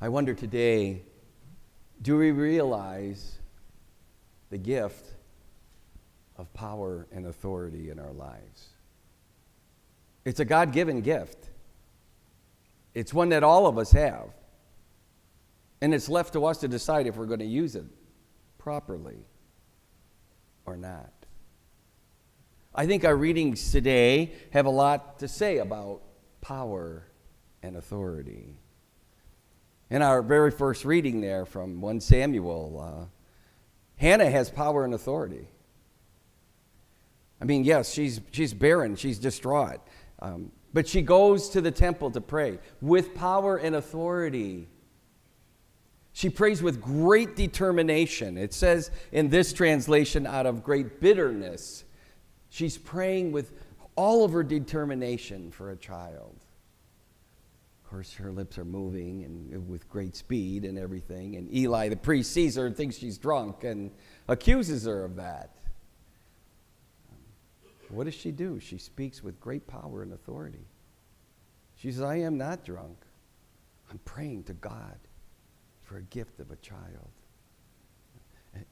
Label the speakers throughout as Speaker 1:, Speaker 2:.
Speaker 1: I wonder today, do we realize the gift of power and authority in our lives? It's a God-given gift. It's one that all of us have. And it's left to us to decide if we're going to use it properly or not. I think our readings today have a lot to say about power and authority. In our very first reading there from 1 Samuel, Hannah has power and authority. I mean, yes, she's barren, she's distraught. But she goes to the temple to pray with power and authority. She prays with great determination. It says in this translation, out of great bitterness. She's praying with all of her determination for a child. Of course, her lips are moving and with great speed and everything. And Eli, the priest, sees her and thinks she's drunk and accuses her of that. What does she do? She speaks with great power and authority. She says, I am not drunk. I'm praying to God for a gift of a child.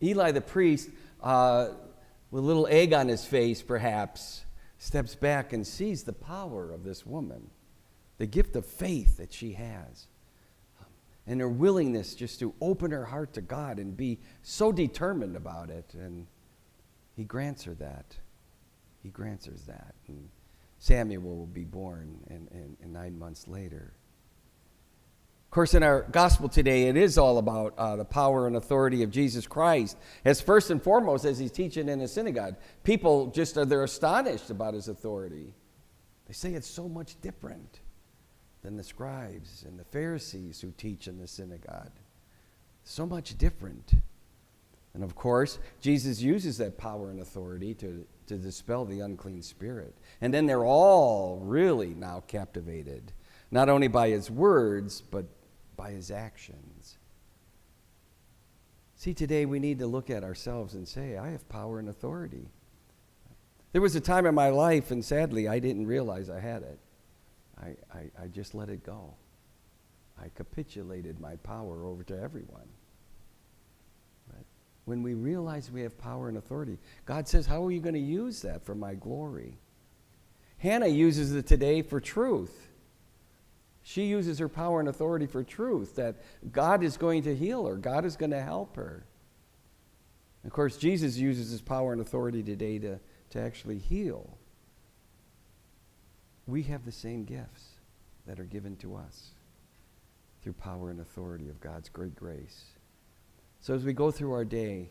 Speaker 1: Eli, the priest, with a little egg on his face, perhaps, steps back and sees the power of this woman, the gift of faith that she has, and her willingness just to open her heart to God and be so determined about it. And he grants her that. He grants her that. And Samuel will be born in 9 months later. Of course, in our gospel today, it is all about the power and authority of Jesus Christ. As first and foremost, as he's teaching in the synagogue, people they're astonished about his authority. They say it's so much different than the scribes and the Pharisees who teach in the synagogue. So much different. And of course, Jesus uses that power and authority to dispel the unclean spirit. And then they're all really now captivated, not only by his words, but by his actions. See, today we need to look at ourselves and say, I have power and authority. There was a time in my life, and sadly, I didn't realize I had it. I just let it go. I capitulated my power over to everyone. But when we realize we have power and authority, God says, how are you going to use that for my glory? Hannah uses it today for truth. She uses her power and authority for truth, that God is going to heal her. God is going to help her. Of course, Jesus uses his power and authority today to actually heal. We have the same gifts that are given to us through power and authority of God's great grace. So as we go through our day,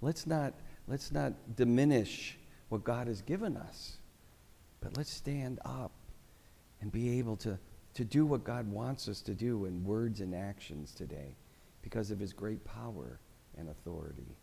Speaker 1: let's not diminish what God has given us, but let's stand up and be able to do what God wants us to do in words and actions today because of his great power and authority.